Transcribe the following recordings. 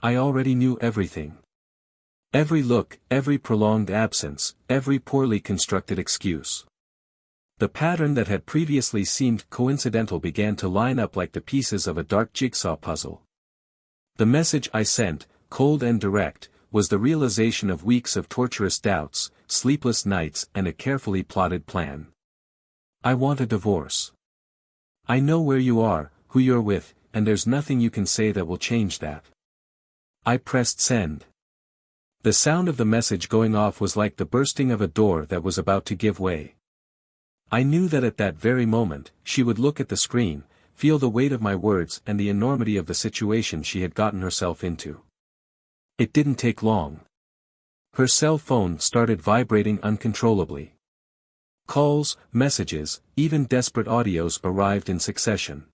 I already knew everything. Every look, every prolonged absence, every poorly constructed excuse. The pattern that had previously seemed coincidental began to line up like the pieces of a dark jigsaw puzzle. The message I sent, cold and direct, was the realization of weeks of torturous doubts, sleepless nights and a carefully plotted plan. I want a divorce. I know where you are, who you're with, and there's nothing you can say that will change that. I pressed send. The sound of the message going off was like the bursting of a door that was about to give way. I knew that at that very moment, she would look at the screen, feel the weight of my words and the enormity of the situation she had gotten herself into. It didn't take long. Her cell phone started vibrating uncontrollably. Calls, messages, even desperate audios arrived in succession.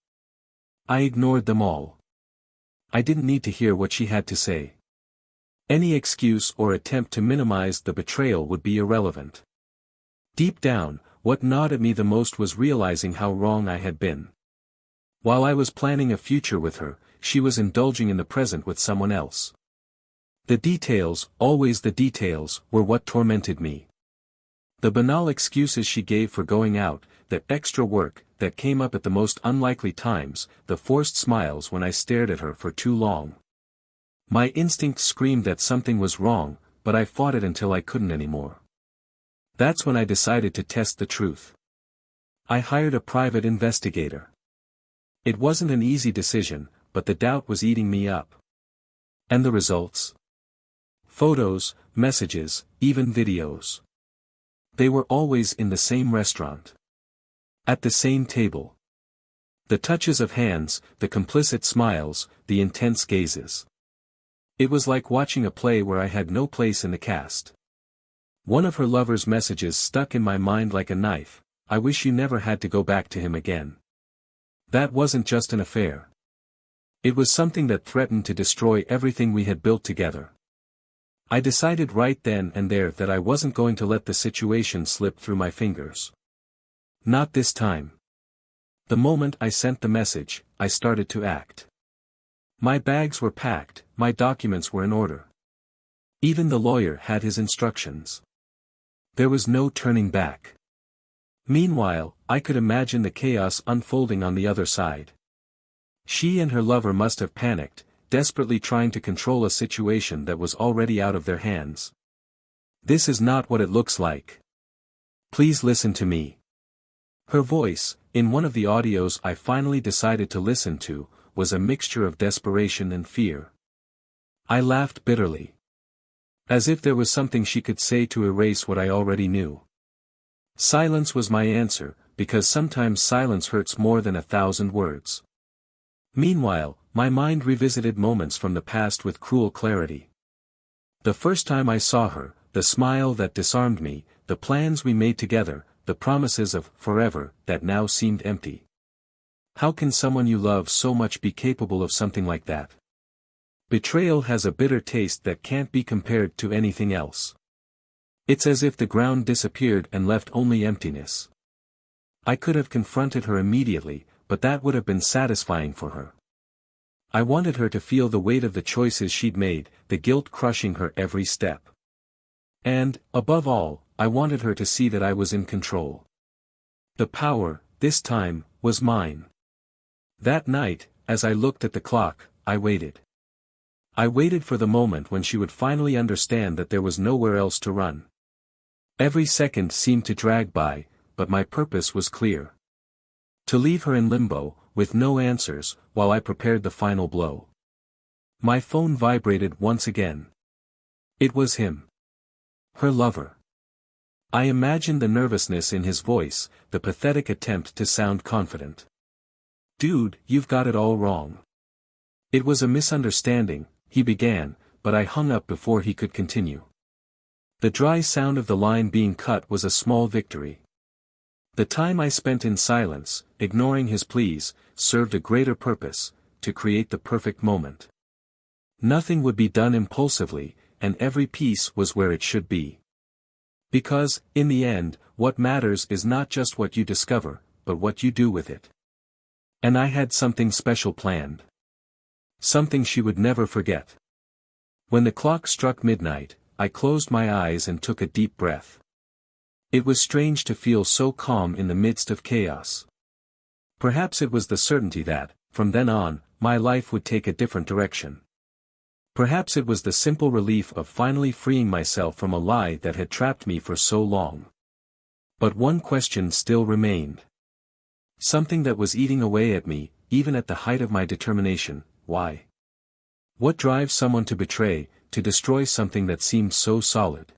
I ignored them all. I didn't need to hear what she had to say. Any excuse or attempt to minimize the betrayal would be irrelevant. Deep down, what gnawed at me the most was realizing how wrong I had been. While I was planning a future with her, she was indulging in the present with someone else. The details, always the details, were what tormented me. The banal excuses she gave for going out, the extra work that came up at the most unlikely times, the forced smiles when I stared at her for too long. My instinct screamed that something was wrong, but I fought it until I couldn't anymore. That's when I decided to test the truth. I hired a private investigator. It wasn't an easy decision, but the doubt was eating me up. And the results? Photos, messages, even videos. They were always in the same restaurant. At the same table. The touches of hands, the complicit smiles, the intense gazes. It was like watching a play where I had no place in the cast. One of her lover's messages stuck in my mind like a knife: "I wish you never had to go back to him again." That wasn't just an affair. It was something that threatened to destroy everything we had built together. I decided right then and there that I wasn't going to let the situation slip through my fingers. Not this time. The moment I sent the message, I started to act. My bags were packed, my documents were in order. Even the lawyer had his instructions. There was no turning back. Meanwhile, I could imagine the chaos unfolding on the other side. She and her lover must have panicked, desperately trying to control a situation that was already out of their hands. "This is not what it looks like. Please listen to me." Her voice, in one of the audios I finally decided to listen to, was a mixture of desperation and fear. I laughed bitterly. As if there was something she could say to erase what I already knew. Silence was my answer, because sometimes silence hurts more than 1,000 words. Meanwhile, my mind revisited moments from the past with cruel clarity. The first time I saw her, the smile that disarmed me, the plans we made together, the promises of forever that now seemed empty. How can someone you love so much be capable of something like that? Betrayal has a bitter taste that can't be compared to anything else. It's as if the ground disappeared and left only emptiness. I could have confronted her immediately, but that would have been satisfying for her. I wanted her to feel the weight of the choices she'd made, the guilt crushing her every step. And, above all, I wanted her to see that I was in control. The power, this time, was mine. That night, as I looked at the clock, I waited. I waited for the moment when she would finally understand that there was nowhere else to run. Every second seemed to drag by, but my purpose was clear. To leave her in limbo, with no answers, while I prepared the final blow. My phone vibrated once again. It was him. Her lover. I imagined the nervousness in his voice, the pathetic attempt to sound confident. "Dude, you've got it all wrong. It was a misunderstanding," he began, but I hung up before he could continue. The dry sound of the line being cut was a small victory. The time I spent in silence, ignoring his pleas, served a greater purpose: to create the perfect moment. Nothing would be done impulsively, and every piece was where it should be. Because, in the end, what matters is not just what you discover, but what you do with it. And I had something special planned. Something she would never forget. When the clock struck midnight, I closed my eyes and took a deep breath. It was strange to feel so calm in the midst of chaos. Perhaps it was the certainty that, from then on, my life would take a different direction. Perhaps it was the simple relief of finally freeing myself from a lie that had trapped me for so long. But one question still remained. Something that was eating away at me, even at the height of my determination: why? What drives someone to betray, to destroy something that seemed so solid?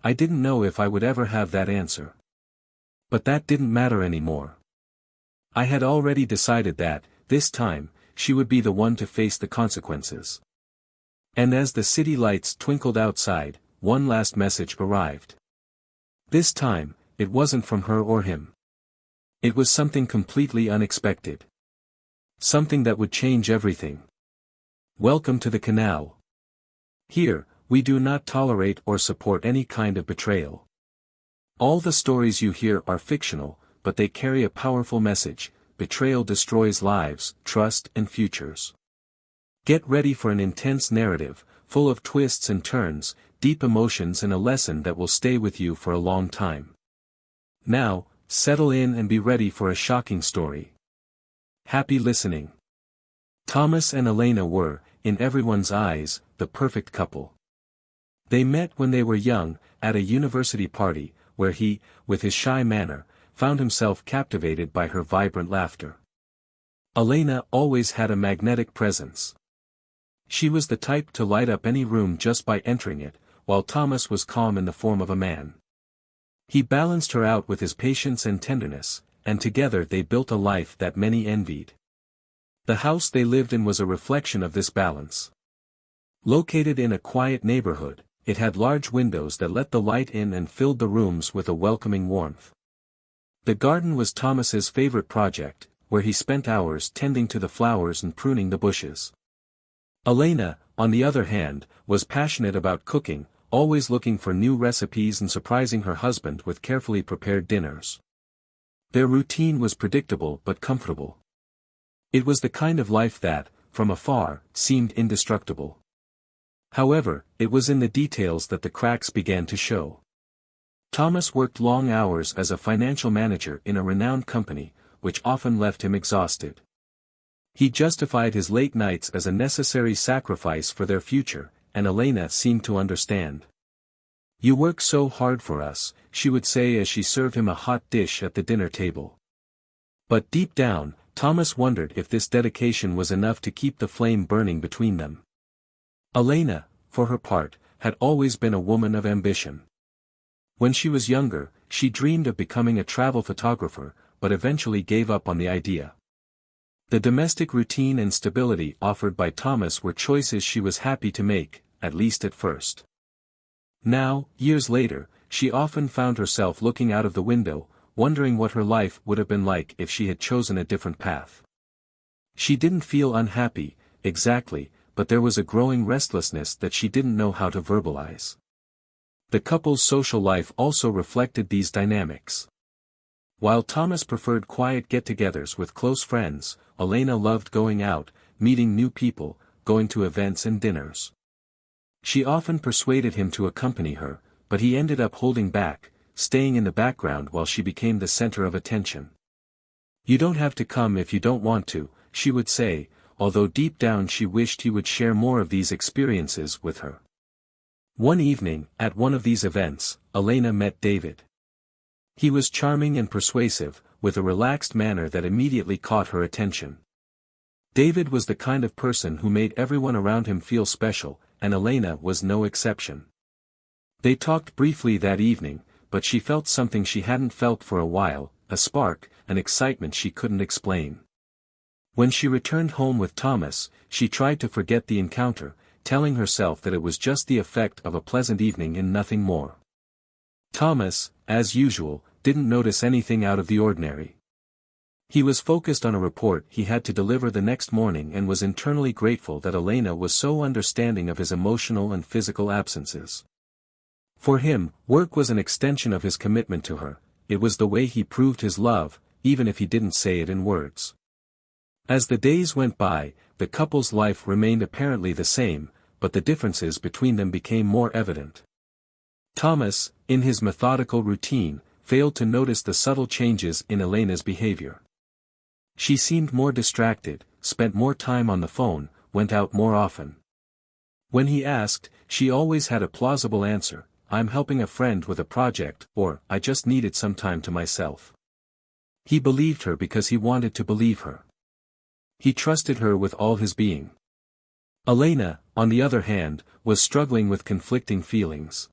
I didn't know if I would ever have that answer. But that didn't matter anymore. I had already decided that, this time, she would be the one to face the consequences. And as the city lights twinkled outside, one last message arrived. This time, it wasn't from her or him. It was something completely unexpected. Something that would change everything. Welcome to the canal. Here, we do not tolerate or support any kind of betrayal. All the stories you hear are fictional, but they carry a powerful message: betrayal destroys lives, trust, and futures. Get ready for an intense narrative, full of twists and turns, deep emotions, and a lesson that will stay with you for a long time. Now, settle in and be ready for a shocking story. Happy listening. Thomas and Elena were, in everyone's eyes, the perfect couple. They met when they were young, at a university party, where he, with his shy manner, found himself captivated by her vibrant laughter. Elena always had a magnetic presence. She was the type to light up any room just by entering it, while Thomas was calm in the form of a man. He balanced her out with his patience and tenderness, and together they built a life that many envied. The house they lived in was a reflection of this balance. Located in a quiet neighborhood, it had large windows that let the light in and filled the rooms with a welcoming warmth. The garden was Thomas's favorite project, where he spent hours tending to the flowers and pruning the bushes. Elena, on the other hand, was passionate about cooking, always looking for new recipes and surprising her husband with carefully prepared dinners. Their routine was predictable but comfortable. It was the kind of life that, from afar, seemed indestructible. However, it was in the details that the cracks began to show. Thomas worked long hours as a financial manager in a renowned company, which often left him exhausted. He justified his late nights as a necessary sacrifice for their future, and Elena seemed to understand. "You work so hard for us," she would say as she served him a hot dish at the dinner table. But deep down, Thomas wondered if this dedication was enough to keep the flame burning between them. Elena, for her part, had always been a woman of ambition. When she was younger, she dreamed of becoming a travel photographer, but eventually gave up on the idea. The domestic routine and stability offered by Thomas were choices she was happy to make, at least at first. Now, years later, she often found herself looking out of the window, wondering what her life would have been like if she had chosen a different path. She didn't feel unhappy, exactly, but there was a growing restlessness that she didn't know how to verbalize. The couple's social life also reflected these dynamics. While Thomas preferred quiet get-togethers with close friends, Elena loved going out, meeting new people, going to events and dinners. She often persuaded him to accompany her, but he ended up holding back, staying in the background while she became the center of attention. "You don't have to come if you don't want to," she would say, although deep down she wished he would share more of these experiences with her. One evening, at one of these events, Elena met David. He was charming and persuasive, with a relaxed manner that immediately caught her attention. David was the kind of person who made everyone around him feel special, and Elena was no exception. They talked briefly that evening, but she felt something she hadn't felt for a while, a spark, an excitement she couldn't explain. When she returned home with Thomas, she tried to forget the encounter, telling herself that it was just the effect of a pleasant evening and nothing more. Thomas, as usual, didn't notice anything out of the ordinary. He was focused on a report he had to deliver the next morning and was internally grateful that Elena was so understanding of his emotional and physical absences. For him, work was an extension of his commitment to her. It was the way he proved his love, even if he didn't say it in words. As the days went by, the couple's life remained apparently the same, but the differences between them became more evident. Thomas, in his methodical routine, failed to notice the subtle changes in Elena's behavior. She seemed more distracted, spent more time on the phone, went out more often. When he asked, she always had a plausible answer: "I'm helping a friend with a project," or "I just needed some time to myself." He believed her because he wanted to believe her. He trusted her with all his being. Elena, on the other hand, was struggling with conflicting feelings.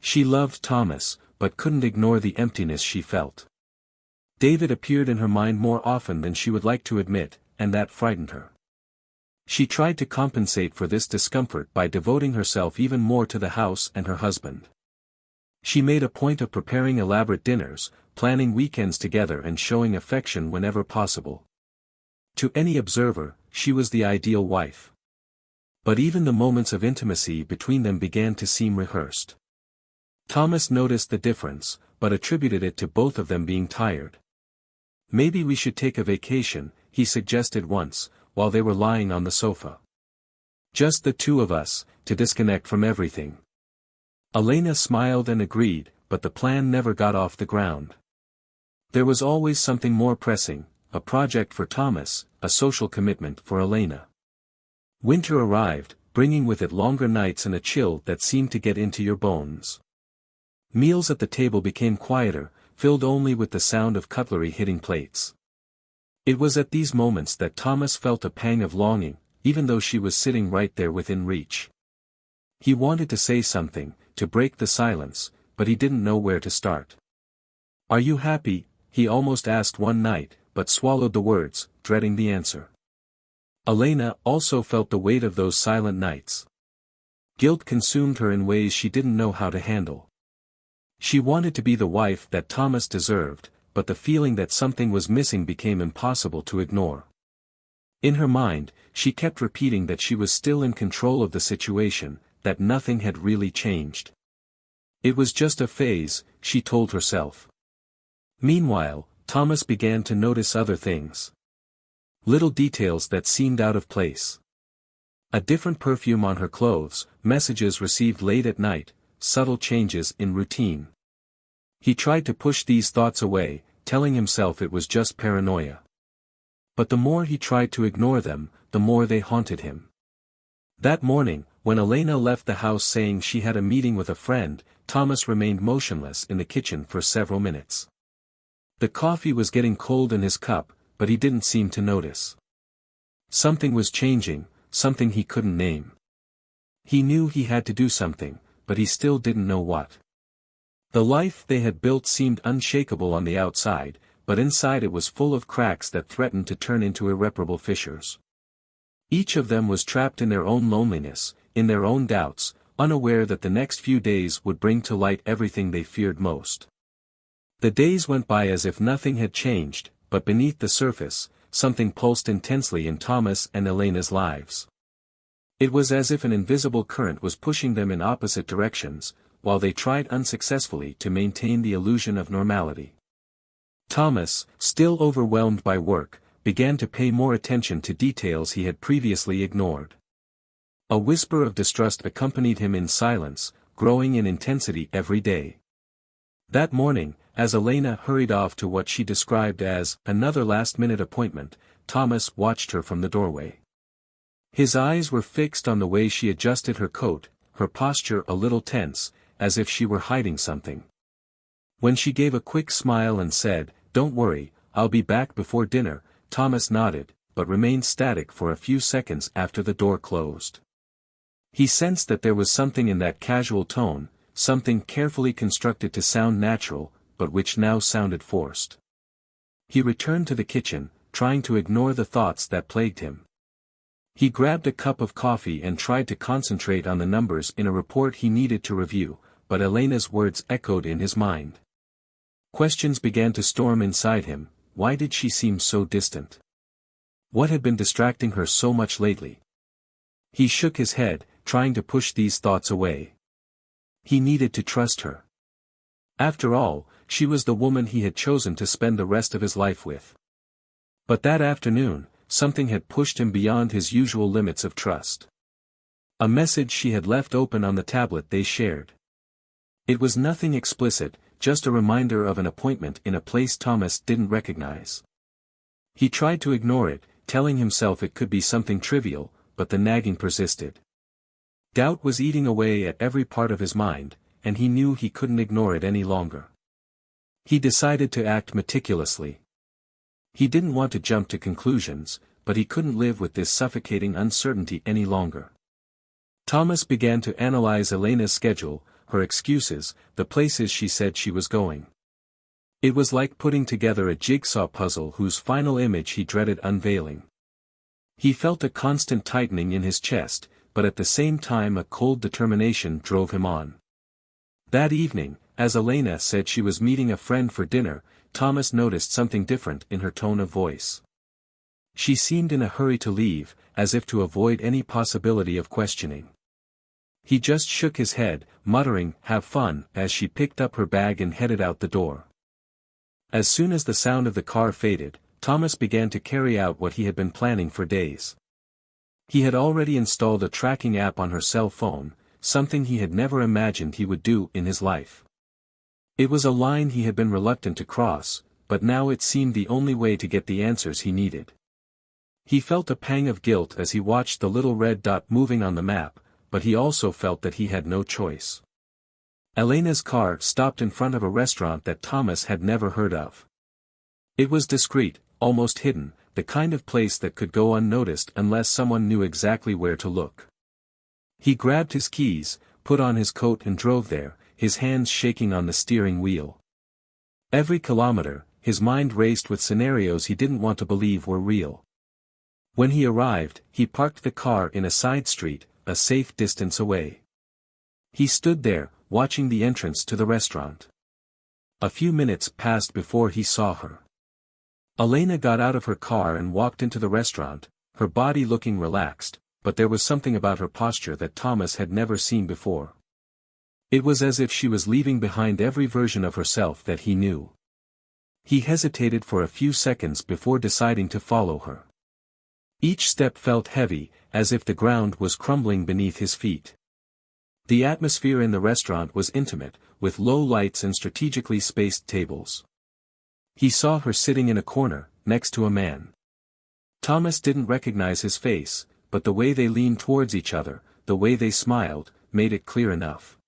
She loved Thomas, but couldn't ignore the emptiness she felt. David appeared in her mind more often than she would like to admit, and that frightened her. She tried to compensate for this discomfort by devoting herself even more to the house and her husband. She made a point of preparing elaborate dinners, planning weekends together and showing affection whenever possible. To any observer, she was the ideal wife. But even the moments of intimacy between them began to seem rehearsed. Thomas noticed the difference, but attributed it to both of them being tired. "Maybe we should take a vacation," he suggested once, while they were lying on the sofa. "Just the two of us, to disconnect from everything." Elena smiled and agreed, but the plan never got off the ground. There was always something more pressing: a project for Thomas, a social commitment for Elena. Winter arrived, bringing with it longer nights and a chill that seemed to get into your bones. Meals at the table became quieter, filled only with the sound of cutlery hitting plates. It was at these moments that Thomas felt a pang of longing, even though she was sitting right there within reach. He wanted to say something, to break the silence, but he didn't know where to start. "Are you happy?" he almost asked one night, but swallowed the words, dreading the answer. Elena also felt the weight of those silent nights. Guilt consumed her in ways she didn't know how to handle. She wanted to be the wife that Thomas deserved, but the feeling that something was missing became impossible to ignore. In her mind, she kept repeating that she was still in control of the situation, that nothing had really changed. It was just a phase, she told herself. Meanwhile, Thomas began to notice other things. Little details that seemed out of place. A different perfume on her clothes, messages received late at night, subtle changes in routine. He tried to push these thoughts away, telling himself it was just paranoia. But the more he tried to ignore them, the more they haunted him. That morning, when Elena left the house saying she had a meeting with a friend, Thomas remained motionless in the kitchen for several minutes. The coffee was getting cold in his cup, but he didn't seem to notice. Something was changing, something he couldn't name. He knew he had to do something, but he still didn't know what. The life they had built seemed unshakable on the outside, but inside it was full of cracks that threatened to turn into irreparable fissures. Each of them was trapped in their own loneliness, in their own doubts, unaware that the next few days would bring to light everything they feared most. The days went by as if nothing had changed, but beneath the surface, something pulsed intensely in Thomas and Elena's lives. It was as if an invisible current was pushing them in opposite directions, while they tried unsuccessfully to maintain the illusion of normality. Thomas, still overwhelmed by work, began to pay more attention to details he had previously ignored. A whisper of distrust accompanied him in silence, growing in intensity every day. That morning, as Elena hurried off to what she described as another last-minute appointment, Thomas watched her from the doorway. His eyes were fixed on the way she adjusted her coat, her posture a little tense, as if she were hiding something. When she gave a quick smile and said, "Don't worry, I'll be back before dinner," Thomas nodded, but remained static for a few seconds after the door closed. He sensed that there was something in that casual tone, something carefully constructed to sound natural, but which now sounded forced. He returned to the kitchen, trying to ignore the thoughts that plagued him. He grabbed a cup of coffee and tried to concentrate on the numbers in a report he needed to review, but Elena's words echoed in his mind. Questions began to storm inside him. Why did she seem so distant? What had been distracting her so much lately? He shook his head, trying to push these thoughts away. He needed to trust her. After all, she was the woman he had chosen to spend the rest of his life with. But that afternoon, something had pushed him beyond his usual limits of trust. A message she had left open on the tablet they shared. It was nothing explicit, just a reminder of an appointment in a place Thomas didn't recognize. He tried to ignore it, telling himself it could be something trivial, but the nagging persisted. Doubt was eating away at every part of his mind, and he knew he couldn't ignore it any longer. He decided to act meticulously. He didn't want to jump to conclusions, but he couldn't live with this suffocating uncertainty any longer. Thomas began to analyze Elena's schedule, her excuses, the places she said she was going. It was like putting together a jigsaw puzzle whose final image he dreaded unveiling. He felt a constant tightening in his chest, but at the same time a cold determination drove him on. That evening, as Elena said she was meeting a friend for dinner, Thomas noticed something different in her tone of voice. She seemed in a hurry to leave, as if to avoid any possibility of questioning. He just shook his head, muttering, "Have fun," as she picked up her bag and headed out the door. As soon as the sound of the car faded, Thomas began to carry out what he had been planning for days. He had already installed a tracking app on her cell phone, something he had never imagined he would do in his life. It was a line he had been reluctant to cross, but now it seemed the only way to get the answers he needed. He felt a pang of guilt as he watched the little red dot moving on the map, but he also felt that he had no choice. Elena's car stopped in front of a restaurant that Thomas had never heard of. It was discreet, almost hidden, the kind of place that could go unnoticed unless someone knew exactly where to look. He grabbed his keys, put on his coat and drove there, his hands shaking on the steering wheel. Every kilometer, his mind raced with scenarios he didn't want to believe were real. When he arrived, he parked the car in a side street, a safe distance away. He stood there, watching the entrance to the restaurant. A few minutes passed before he saw her. Elena got out of her car and walked into the restaurant, her body looking relaxed, but there was something about her posture that Thomas had never seen before. It was as if she was leaving behind every version of herself that he knew. He hesitated for a few seconds before deciding to follow her. Each step felt heavy, as if the ground was crumbling beneath his feet. The atmosphere in the restaurant was intimate, with low lights and strategically spaced tables. He saw her sitting in a corner, next to a man. Thomas didn't recognize his face, but the way they leaned towards each other, the way they smiled, made it clear enough.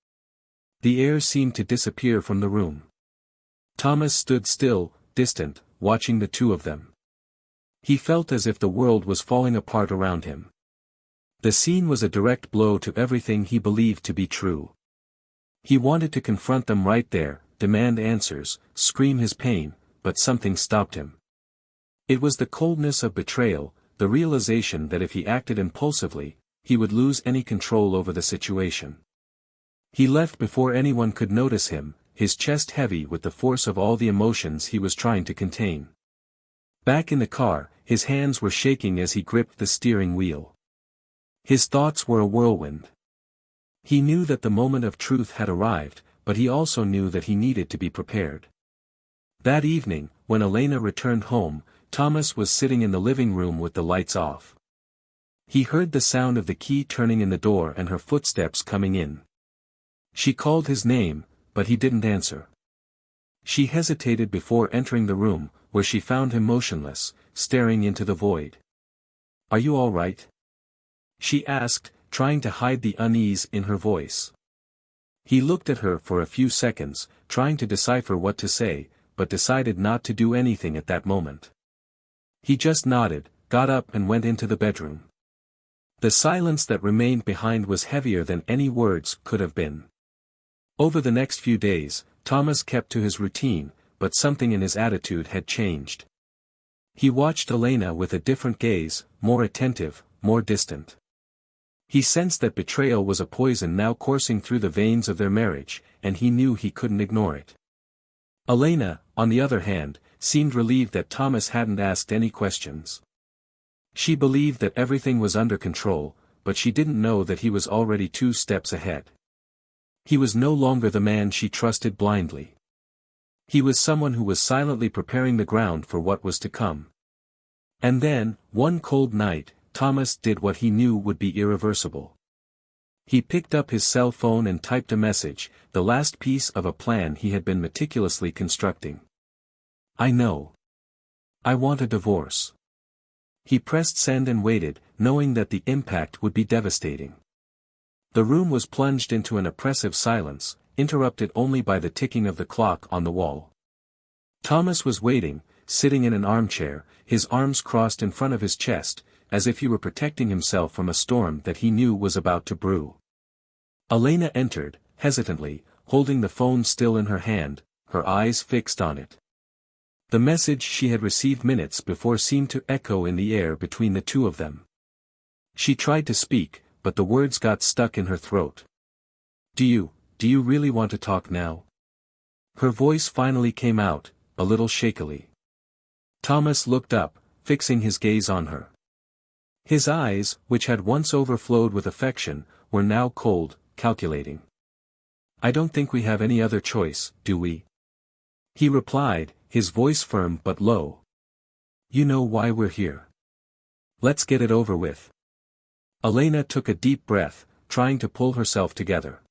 The air seemed to disappear from the room. Thomas stood still, distant, watching the two of them. He felt as if the world was falling apart around him. The scene was a direct blow to everything he believed to be true. He wanted to confront them right there, demand answers, scream his pain, but something stopped him. It was the coldness of betrayal, the realization that if he acted impulsively, he would lose any control over the situation. He left before anyone could notice him, his chest heavy with the force of all the emotions he was trying to contain. Back in the car, his hands were shaking as he gripped the steering wheel. His thoughts were a whirlwind. He knew that the moment of truth had arrived, but he also knew that he needed to be prepared. That evening, when Elena returned home, Thomas was sitting in the living room with the lights off. He heard the sound of the key turning in the door and her footsteps coming in. She called his name, but he didn't answer. She hesitated before entering the room, where she found him motionless, staring into the void. "Are you all right?" she asked, trying to hide the unease in her voice. He looked at her for a few seconds, trying to decipher what to say, but decided not to do anything at that moment. He just nodded, got up and went into the bedroom. The silence that remained behind was heavier than any words could have been. Over the next few days, Thomas kept to his routine, but something in his attitude had changed. He watched Elena with a different gaze, more attentive, more distant. He sensed that betrayal was a poison now coursing through the veins of their marriage, and he knew he couldn't ignore it. Elena, on the other hand, seemed relieved that Thomas hadn't asked any questions. She believed that everything was under control, but she didn't know that he was already 2 steps ahead. He was no longer the man she trusted blindly. He was someone who was silently preparing the ground for what was to come. And then, one cold night, Thomas did what he knew would be irreversible. He picked up his cell phone and typed a message, the last piece of a plan he had been meticulously constructing. I know. I want a divorce. He pressed send and waited, knowing that the impact would be devastating. The room was plunged into an oppressive silence, interrupted only by the ticking of the clock on the wall. Thomas was waiting, sitting in an armchair, his arms crossed in front of his chest, as if he were protecting himself from a storm that he knew was about to brew. Elena entered, hesitantly, holding the phone still in her hand, her eyes fixed on it. The message she had received minutes before seemed to echo in the air between the two of them. She tried to speak, but the words got stuck in her throat. Do you really want to talk now? Her voice finally came out, a little shakily. Thomas looked up, fixing his gaze on her. His eyes, which had once overflowed with affection, were now cold, calculating. I don't think we have any other choice, do we? He replied, his voice firm but low. You know why we're here. Let's get it over with. Elena took a deep breath, trying to pull herself together.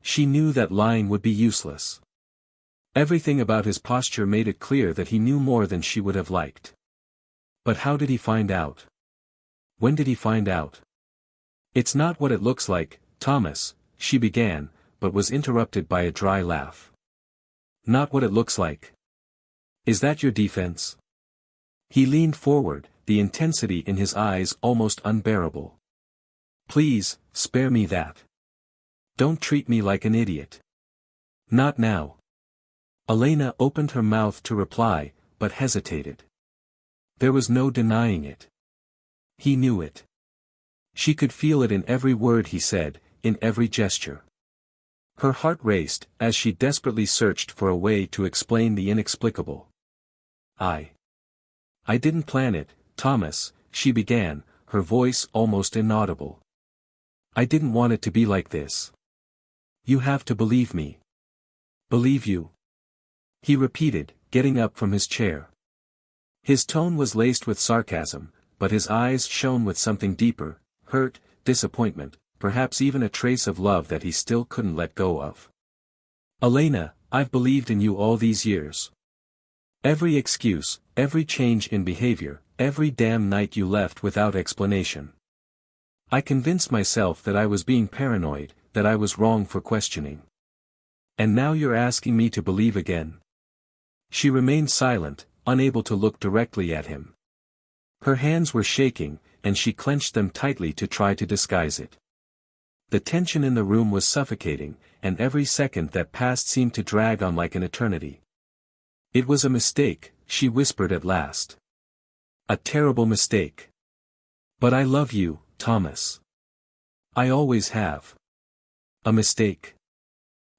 She knew that lying would be useless. Everything about his posture made it clear that he knew more than she would have liked. But how did he find out? When did he find out? It's not what it looks like, Thomas, she began, but was interrupted by a dry laugh. Not what it looks like. Is that your defense? He leaned forward, the intensity in his eyes almost unbearable. Please, spare me that. Don't treat me like an idiot. Not now. Elena opened her mouth to reply, but hesitated. There was no denying it. He knew it. She could feel it in every word he said, in every gesture. Her heart raced, as she desperately searched for a way to explain the inexplicable. I didn't plan it, Thomas, she began, her voice almost inaudible. I didn't want it to be like this. You have to believe me. Believe you? He repeated, getting up from his chair. His tone was laced with sarcasm, but his eyes shone with something deeper, hurt, disappointment, perhaps even a trace of love that he still couldn't let go of. Elena, I've believed in you all these years. Every excuse, every change in behavior, every damn night you left without explanation. I convinced myself that I was being paranoid, that I was wrong for questioning. And now you're asking me to believe again. She remained silent, unable to look directly at him. Her hands were shaking, and she clenched them tightly to try to disguise it. The tension in the room was suffocating, and every second that passed seemed to drag on like an eternity. It was a mistake, she whispered at last. A terrible mistake. But I love you, Thomas. I always have. A mistake.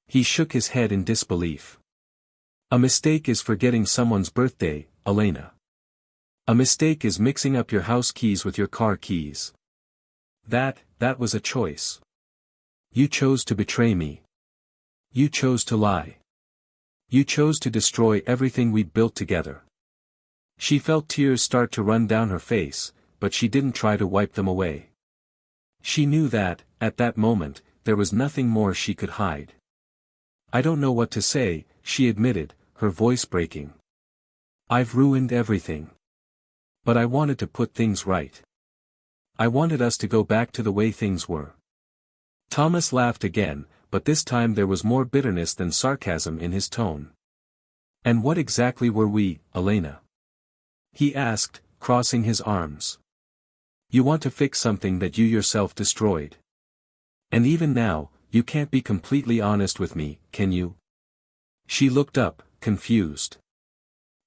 He shook his head in disbelief. A mistake is forgetting someone's birthday, Elena. A mistake is mixing up your house keys with your car keys. That was a choice. You chose to betray me. You chose to lie. You chose to destroy everything we'd built together. She felt tears start to run down her face, but she didn't try to wipe them away. She knew that, at that moment, there was nothing more she could hide. I don't know what to say, she admitted, her voice breaking. I've ruined everything. But I wanted to put things right. I wanted us to go back to the way things were. Thomas laughed again, but this time there was more bitterness than sarcasm in his tone. And what exactly were we, Elena? He asked, crossing his arms. You want to fix something that you yourself destroyed. And even now, you can't be completely honest with me, can you? She looked up, confused.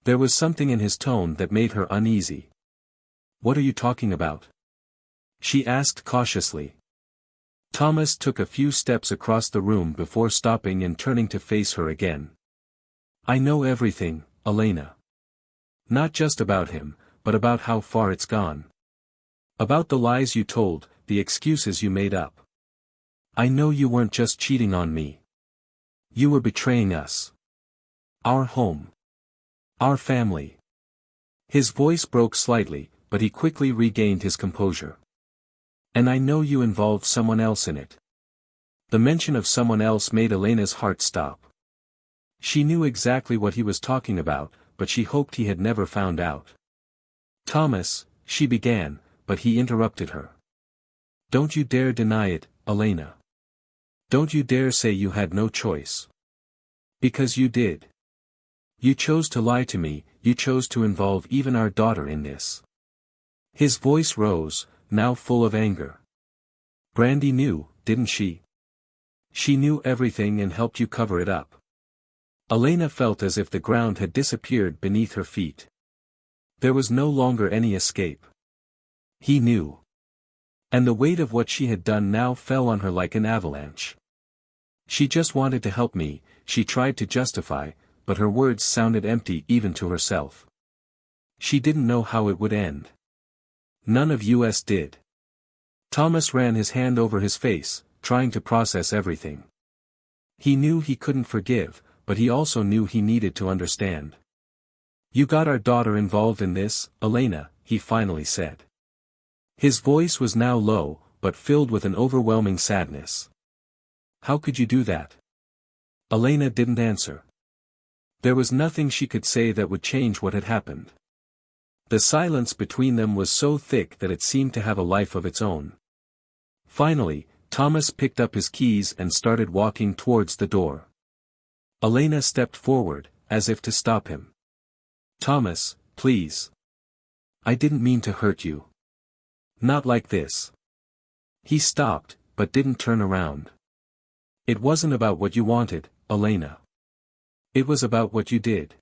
There was something in his tone that made her uneasy. What are you talking about? She asked cautiously. Thomas took a few steps across the room before stopping and turning to face her again. I know everything, Elena. Not just about him, but about how far it's gone. About the lies you told, the excuses you made up. I know you weren't just cheating on me. You were betraying us. Our home. Our family. His voice broke slightly, but he quickly regained his composure. And I know you involved someone else in it. The mention of someone else made Elena's heart stop. She knew exactly what he was talking about, but she hoped he had never found out. Thomas, she began, but he interrupted her. Don't you dare deny it, Elena. Don't you dare say you had no choice. Because you did. You chose to lie to me, you chose to involve even our daughter in this. His voice rose, now full of anger. Brandy knew, didn't she? She knew everything and helped you cover it up. Elena felt as if the ground had disappeared beneath her feet. There was no longer any escape. He knew. And the weight of what she had done now fell on her like an avalanche. She just wanted to help me, she tried to justify, but her words sounded empty even to herself. She didn't know how it would end. None of us did. Thomas ran his hand over his face, trying to process everything. He knew he couldn't forgive, but he also knew he needed to understand. You got our daughter involved in this, Elena, he finally said. His voice was now low, but filled with an overwhelming sadness. How could you do that? Elena didn't answer. There was nothing she could say that would change what had happened. The silence between them was so thick that it seemed to have a life of its own. Finally, Thomas picked up his keys and started walking towards the door. Elena stepped forward, as if to stop him. Thomas, please. I didn't mean to hurt you. Not like this. He stopped, but didn't turn around. It wasn't about what you wanted, Elena. It was about what you did.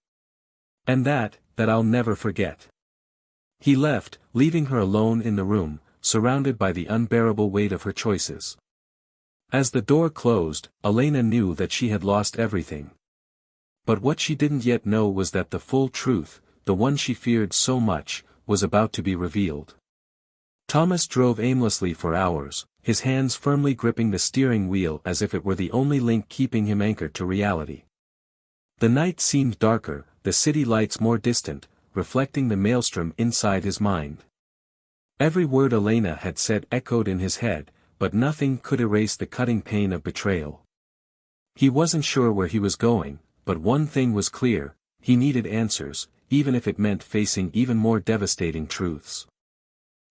And that I'll never forget. He left, leaving her alone in the room, surrounded by the unbearable weight of her choices. As the door closed, Elena knew that she had lost everything. But what she didn't yet know was that the full truth, the one she feared so much, was about to be revealed. Thomas drove aimlessly for hours, his hands firmly gripping the steering wheel as if it were the only link keeping him anchored to reality. The night seemed darker, the city lights more distant, reflecting the maelstrom inside his mind. Every word Elena had said echoed in his head, but nothing could erase the cutting pain of betrayal. He wasn't sure where he was going, but one thing was clear, he needed answers, even if it meant facing even more devastating truths.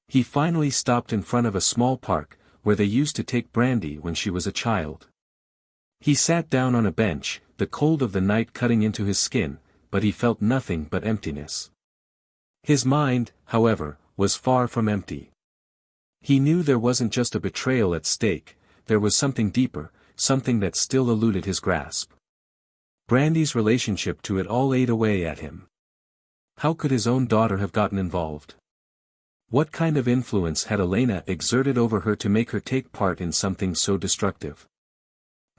He finally stopped in front of a small park, where they used to take Brandy when she was a child. He sat down on a bench, the cold of the night cutting into his skin, but he felt nothing but emptiness. His mind, however, was far from empty. He knew there wasn't just a betrayal at stake, there was something deeper, something that still eluded his grasp. Brandy's relationship to it all ate away at him. How could his own daughter have gotten involved? What kind of influence had Elena exerted over her to make her take part in something so destructive?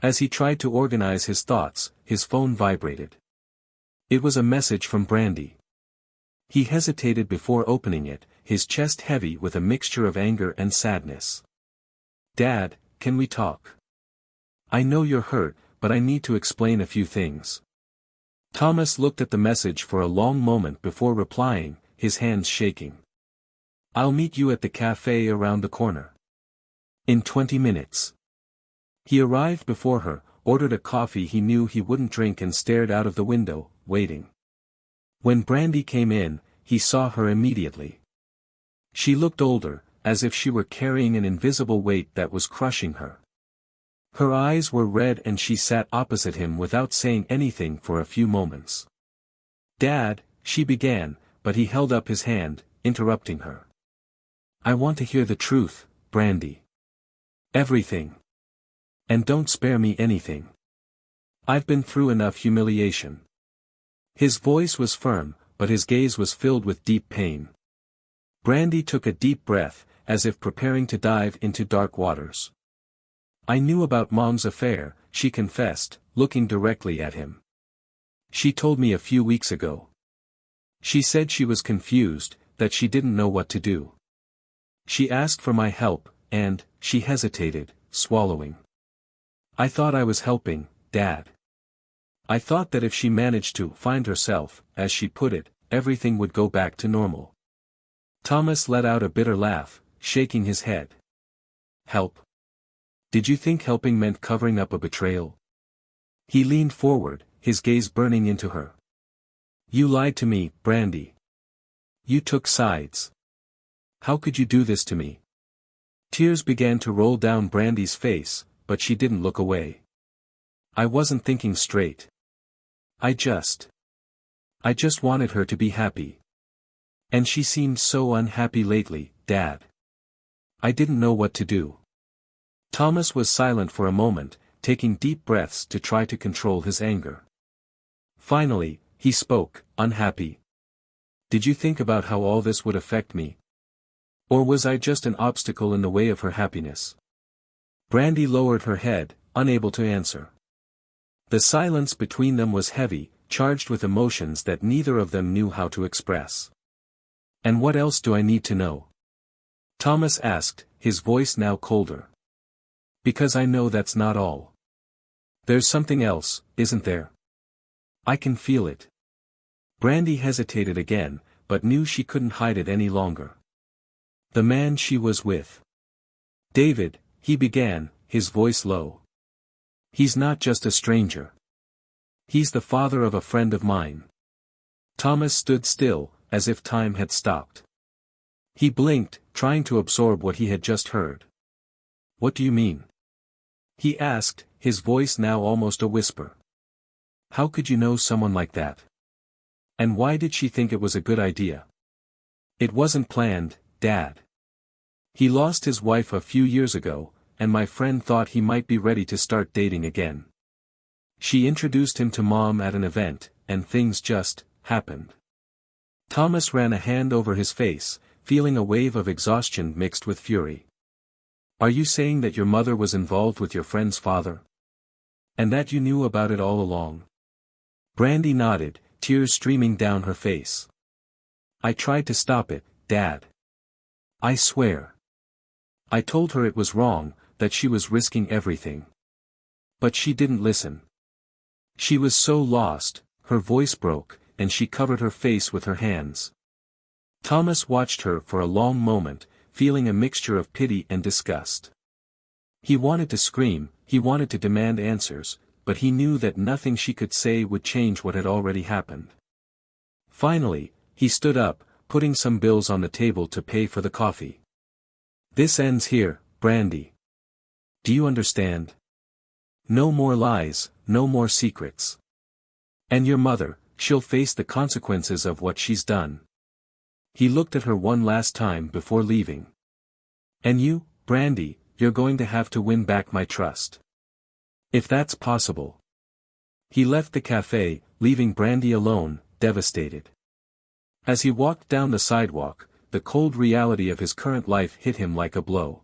As he tried to organize his thoughts, his phone vibrated. It was a message from Brandy. He hesitated before opening it, his chest heavy with a mixture of anger and sadness. Dad, can we talk? I know you're hurt, but I need to explain a few things. Thomas looked at the message for a long moment before replying, his hands shaking. I'll meet you at the cafe around the corner. In 20 minutes. He arrived before her, ordered a coffee he knew he wouldn't drink and stared out of the window, waiting. When Brandy came in, he saw her immediately. She looked older, as if she were carrying an invisible weight that was crushing her. Her eyes were red and she sat opposite him without saying anything for a few moments. Dad, she began, but he held up his hand, interrupting her. I want to hear the truth, Brandy. Everything. And don't spare me anything. I've been through enough humiliation. His voice was firm, but his gaze was filled with deep pain. Brandy took a deep breath, as if preparing to dive into dark waters. I knew about Mom's affair, she confessed, looking directly at him. She told me a few weeks ago. She said she was confused, that she didn't know what to do. She asked for my help, and, she hesitated, swallowing. I thought I was helping, Dad. I thought that if she managed to find herself, as she put it, everything would go back to normal. Thomas let out a bitter laugh, shaking his head. Help? Did you think helping meant covering up a betrayal? He leaned forward, his gaze burning into her. You lied to me, Brandy. You took sides. How could you do this to me? Tears began to roll down Brandy's face, but she didn't look away. I wasn't thinking straight. I just wanted her to be happy. And she seemed so unhappy lately, Dad. I didn't know what to do. Thomas was silent for a moment, taking deep breaths to try to control his anger. Finally, he spoke, unhappy. Did you think about how all this would affect me? Or was I just an obstacle in the way of her happiness? Brandy lowered her head, unable to answer. The silence between them was heavy, charged with emotions that neither of them knew how to express. And what else do I need to know? Thomas asked, his voice now colder. Because I know that's not all. There's something else, isn't there? I can feel it. Brandy hesitated again, but knew she couldn't hide it any longer. The man she was with. David, he began, his voice low. He's not just a stranger. He's the father of a friend of mine. Thomas stood still, as if time had stopped. He blinked, trying to absorb what he had just heard. What do you mean? He asked, his voice now almost a whisper. How could you know someone like that? And why did she think it was a good idea? It wasn't planned, Dad. He lost his wife a few years ago, and my friend thought he might be ready to start dating again. She introduced him to Mom at an event, and things just happened. Thomas ran a hand over his face, feeling a wave of exhaustion mixed with fury. Are you saying that your mother was involved with your friend's father? And that you knew about it all along? Brandy nodded, tears streaming down her face. I tried to stop it, Dad. I swear. I told her it was wrong, that she was risking everything. But she didn't listen. She was so lost, her voice broke, and she covered her face with her hands. Thomas watched her for a long moment, feeling a mixture of pity and disgust. He wanted to scream, he wanted to demand answers, but he knew that nothing she could say would change what had already happened. Finally, he stood up, putting some bills on the table to pay for the coffee. This ends here, Brandy. Do you understand? No more lies, no more secrets. And your mother, she'll face the consequences of what she's done. He looked at her one last time before leaving. And you, Brandy, you're going to have to win back my trust. If that's possible. He left the cafe, leaving Brandy alone, devastated. As he walked down the sidewalk, the cold reality of his current life hit him like a blow.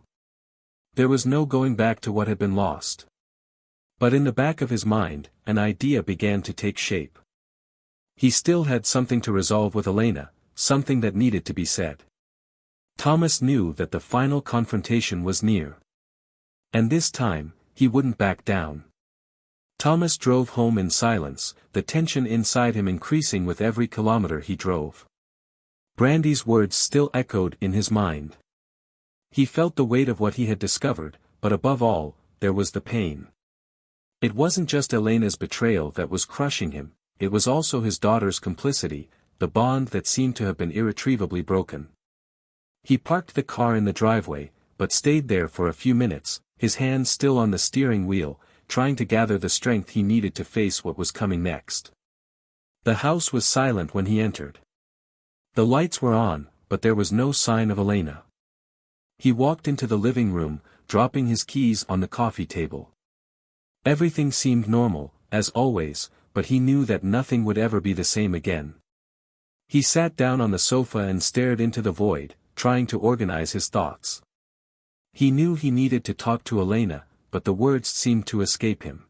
There was no going back to what had been lost. But in the back of his mind, an idea began to take shape. He still had something to resolve with Elena, something that needed to be said. Thomas knew that the final confrontation was near. And this time, he wouldn't back down. Thomas drove home in silence, the tension inside him increasing with every kilometer he drove. Brandy's words still echoed in his mind. He felt the weight of what he had discovered, but above all, there was the pain. It wasn't just Elena's betrayal that was crushing him, it was also his daughter's complicity, the bond that seemed to have been irretrievably broken. He parked the car in the driveway, but stayed there for a few minutes, his hands still on the steering wheel, trying to gather the strength he needed to face what was coming next. The house was silent when he entered. The lights were on, but there was no sign of Elena. He walked into the living room, dropping his keys on the coffee table. Everything seemed normal, as always, but he knew that nothing would ever be the same again. He sat down on the sofa and stared into the void, trying to organize his thoughts. He knew he needed to talk to Elena, but the words seemed to escape him.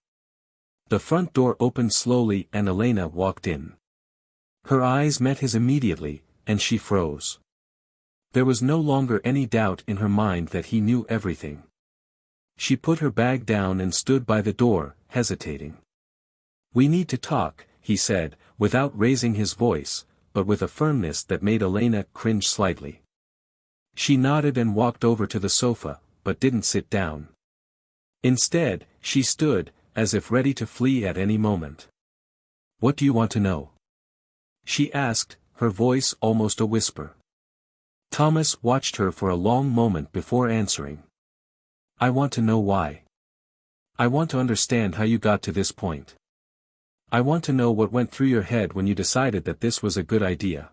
The front door opened slowly and Elena walked in. Her eyes met his immediately, and she froze. There was no longer any doubt in her mind that he knew everything. She put her bag down and stood by the door, hesitating. We need to talk, he said, without raising his voice, but with a firmness that made Elena cringe slightly. She nodded and walked over to the sofa, but didn't sit down. Instead, she stood, as if ready to flee at any moment. "What do you want to know?" she asked, her voice almost a whisper. Thomas watched her for a long moment before answering. "I want to know why. I want to understand how you got to this point. I want to know what went through your head when you decided that this was a good idea."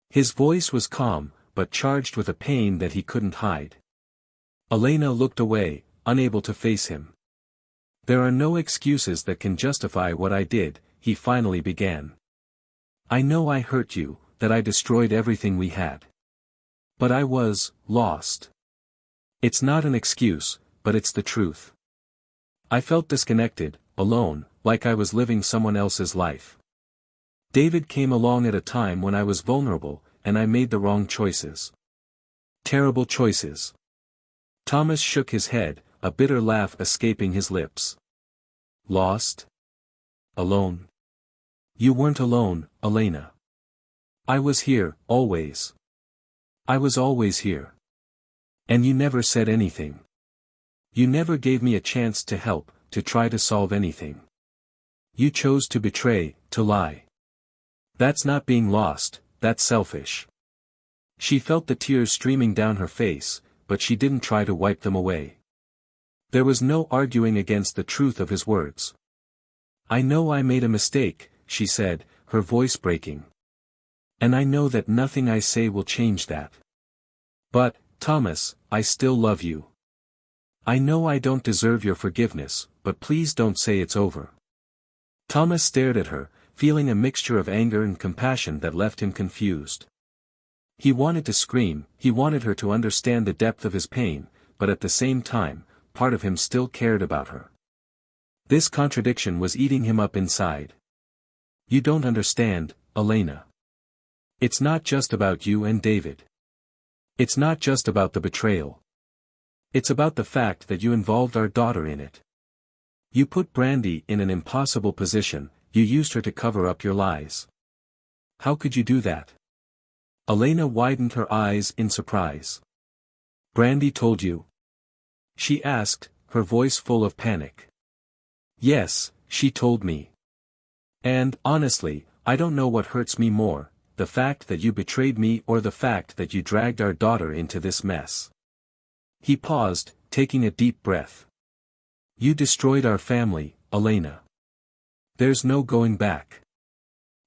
His voice was calm, but charged with a pain that he couldn't hide. Elena looked away, unable to face him. "There are no excuses that can justify what I did," he finally began. "I know I hurt you, that I destroyed everything we had. But I was lost. It's not an excuse, but it's the truth. I felt disconnected, alone, like I was living someone else's life. David came along at a time when I was vulnerable, and I made the wrong choices. Terrible choices." Thomas shook his head, a bitter laugh escaping his lips. "Lost? Alone? You weren't alone, Elena. I was here, always. I was always here. And you never said anything. You never gave me a chance to help, to try to solve anything. You chose to betray, to lie. That's not being lost, that's selfish." She felt the tears streaming down her face, but she didn't try to wipe them away. There was no arguing against the truth of his words. "I know I made a mistake," she said, her voice breaking. "And I know that nothing I say will change that. But, Thomas, I still love you. I know I don't deserve your forgiveness, but please don't say it's over." Thomas stared at her, feeling a mixture of anger and compassion that left him confused. He wanted to scream, he wanted her to understand the depth of his pain, but at the same time, part of him still cared about her. This contradiction was eating him up inside. "You don't understand, Elena. It's not just about you and David. It's not just about the betrayal. It's about the fact that you involved our daughter in it. You put Brandy in an impossible position, you used her to cover up your lies. How could you do that?" Elena widened her eyes in surprise. "Brandy told you?" she asked, her voice full of panic. "Yes, she told me. And, honestly, I don't know what hurts me more, the fact that you betrayed me or the fact that you dragged our daughter into this mess." He paused, taking a deep breath. "You destroyed our family, Elena. There's no going back."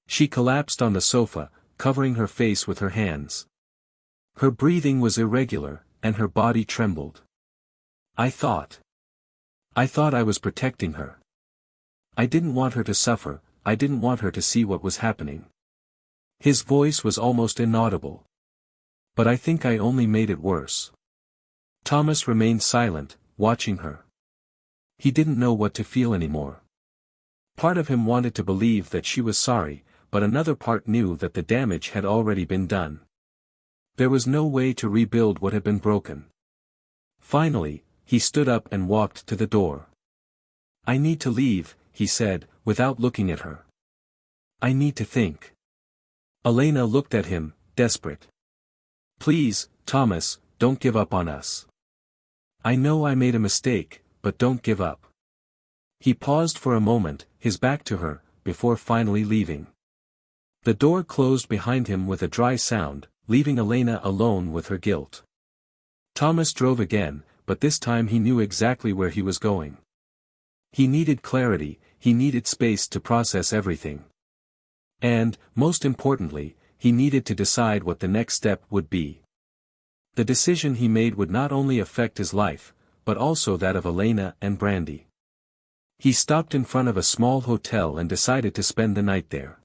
She collapsed on the sofa, covering her face with her hands. Her breathing was irregular, and her body trembled. I thought I was protecting her. I didn't want her to suffer, I didn't want her to see what was happening." His voice was almost inaudible. "But I think I only made it worse." Thomas remained silent, watching her. He didn't know what to feel anymore. Part of him wanted to believe that she was sorry, but another part knew that the damage had already been done. There was no way to rebuild what had been broken. Finally, he stood up and walked to the door. "I need to leave," he said, without looking at her. "I need to think." Elena looked at him, desperate. "Please, Thomas, don't give up on us. I know I made a mistake, but don't give up." He paused for a moment, his back to her, before finally leaving. The door closed behind him with a dry sound, leaving Elena alone with her guilt. Thomas drove again, but this time he knew exactly where he was going. He needed clarity, he needed space to process everything. And, most importantly, he needed to decide what the next step would be. The decision he made would not only affect his life, but also that of Elena and Brandy. He stopped in front of a small hotel and decided to spend the night there.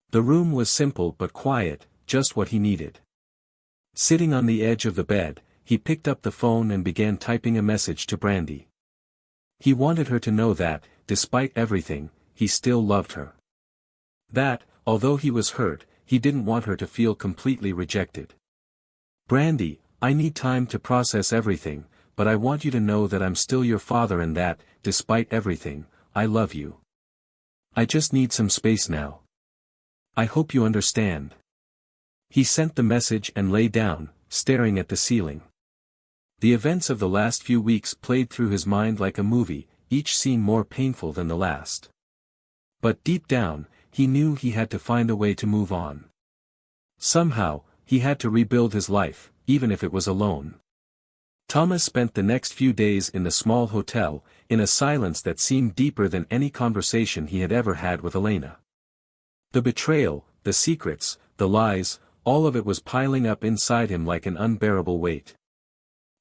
The room was simple but quiet, just what he needed. Sitting on the edge of the bed, he picked up the phone and began typing a message to Brandy. He wanted her to know that, despite everything, he still loved her. That, although he was hurt, he didn't want her to feel completely rejected. "Brandy, I need time to process everything, but I want you to know that I'm still your father and that, despite everything, I love you. I just need some space now. I hope you understand." He sent the message and lay down, staring at the ceiling. The events of the last few weeks played through his mind like a movie, each scene more painful than the last. But deep down, he knew he had to find a way to move on. Somehow, he had to rebuild his life, even if it was alone. Thomas spent the next few days in the small hotel, in a silence that seemed deeper than any conversation he had ever had with Elena. The betrayal, the secrets, the lies, all of it was piling up inside him like an unbearable weight.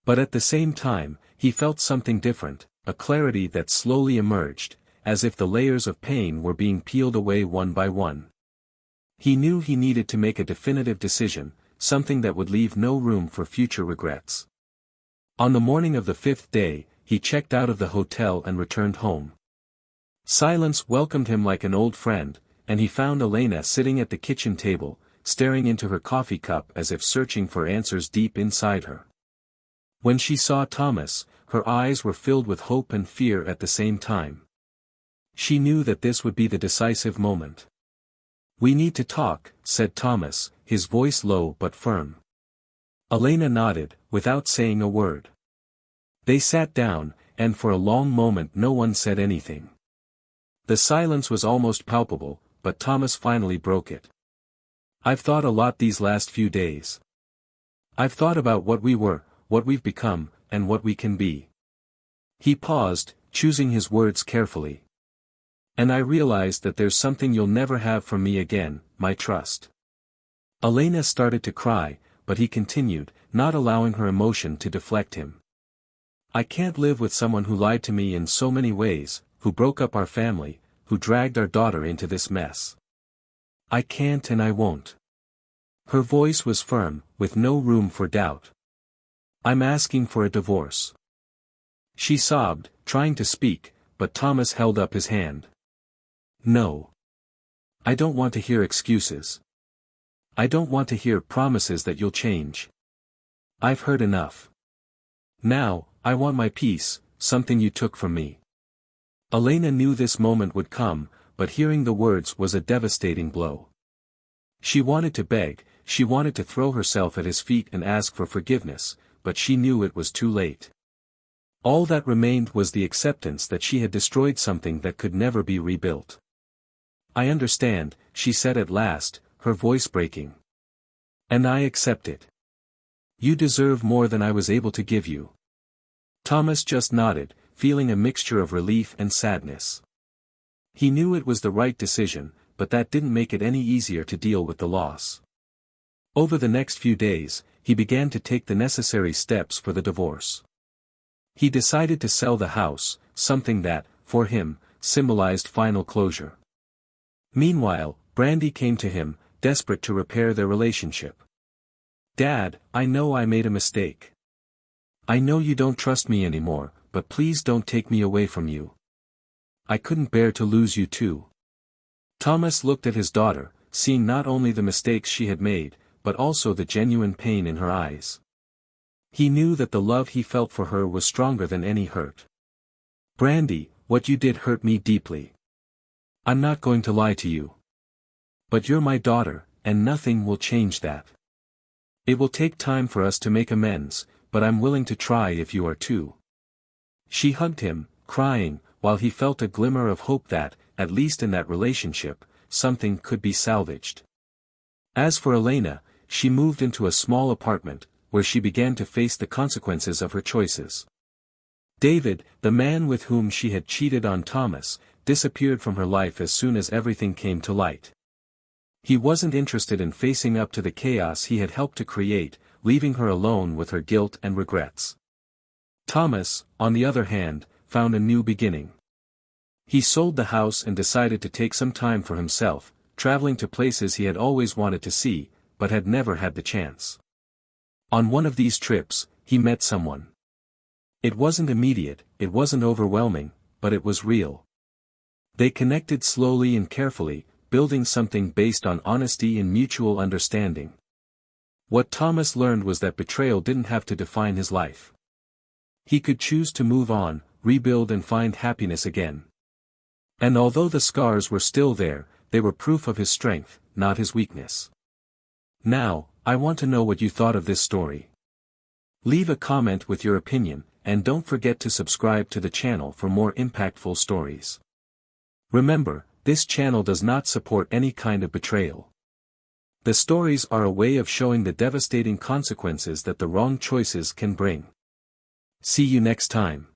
But at the same time, he felt something different, a clarity that slowly emerged, as if the layers of pain were being peeled away one by one. He knew he needed to make a definitive decision, something that would leave no room for future regrets. On the morning of the 5th day, he checked out of the hotel and returned home. Silence welcomed him like an old friend, and he found Elena sitting at the kitchen table, staring into her coffee cup as if searching for answers deep inside her. When she saw Thomas, her eyes were filled with hope and fear at the same time. She knew that this would be the decisive moment. "We need to talk," said Thomas, his voice low but firm. Elena nodded, without saying a word. They sat down, and for a long moment no one said anything. The silence was almost palpable, but Thomas finally broke it. "I've thought a lot these last few days. I've thought about what we were, what we've become, and what we can be." He paused, choosing his words carefully. "And I realized that there's something you'll never have from me again, my trust." Elena started to cry, but he continued, not allowing her emotion to deflect him. "I can't live with someone who lied to me in so many ways, who broke up our family, who dragged our daughter into this mess. I can't and I won't." Her voice was firm, with no room for doubt. "I'm asking for a divorce." She sobbed, trying to speak, but Thomas held up his hand. "No. I don't want to hear excuses. I don't want to hear promises that you'll change. I've heard enough. Now, I want my peace, something you took from me." Elena knew this moment would come, but hearing the words was a devastating blow. She wanted to beg, she wanted to throw herself at his feet and ask for forgiveness, but she knew it was too late. All that remained was the acceptance that she had destroyed something that could never be rebuilt. "I understand," she said at last, her voice breaking. "And I accept it. You deserve more than I was able to give you." Thomas just nodded, feeling a mixture of relief and sadness. He knew it was the right decision, but that didn't make it any easier to deal with the loss. Over the next few days, he began to take the necessary steps for the divorce. He decided to sell the house, something that, for him, symbolized final closure. Meanwhile, Brandy came to him, desperate to repair their relationship. "Dad, I know I made a mistake. I know you don't trust me anymore, but please don't take me away from you. I couldn't bear to lose you too." Thomas looked at his daughter, seeing not only the mistakes she had made, but also the genuine pain in her eyes. He knew that the love he felt for her was stronger than any hurt. "Brandy, what you did hurt me deeply. I'm not going to lie to you. But you're my daughter, and nothing will change that. It will take time for us to make amends, but I'm willing to try if you are too." She hugged him, crying, while he felt a glimmer of hope that, at least in that relationship, something could be salvaged. As for Elena, she moved into a small apartment, where she began to face the consequences of her choices. David, the man with whom she had cheated on Thomas, disappeared from her life as soon as everything came to light. He wasn't interested in facing up to the chaos he had helped to create, leaving her alone with her guilt and regrets. Thomas, on the other hand, found a new beginning. He sold the house and decided to take some time for himself, traveling to places he had always wanted to see, but had never had the chance. On one of these trips, he met someone. It wasn't immediate, it wasn't overwhelming, but it was real. They connected slowly and carefully, building something based on honesty and mutual understanding. What Thomas learned was that betrayal didn't have to define his life. He could choose to move on, rebuild and find happiness again. And although the scars were still there, they were proof of his strength, not his weakness. Now, I want to know what you thought of this story. Leave a comment with your opinion, and don't forget to subscribe to the channel for more impactful stories. Remember, this channel does not support any kind of betrayal. The stories are a way of showing the devastating consequences that the wrong choices can bring. See you next time.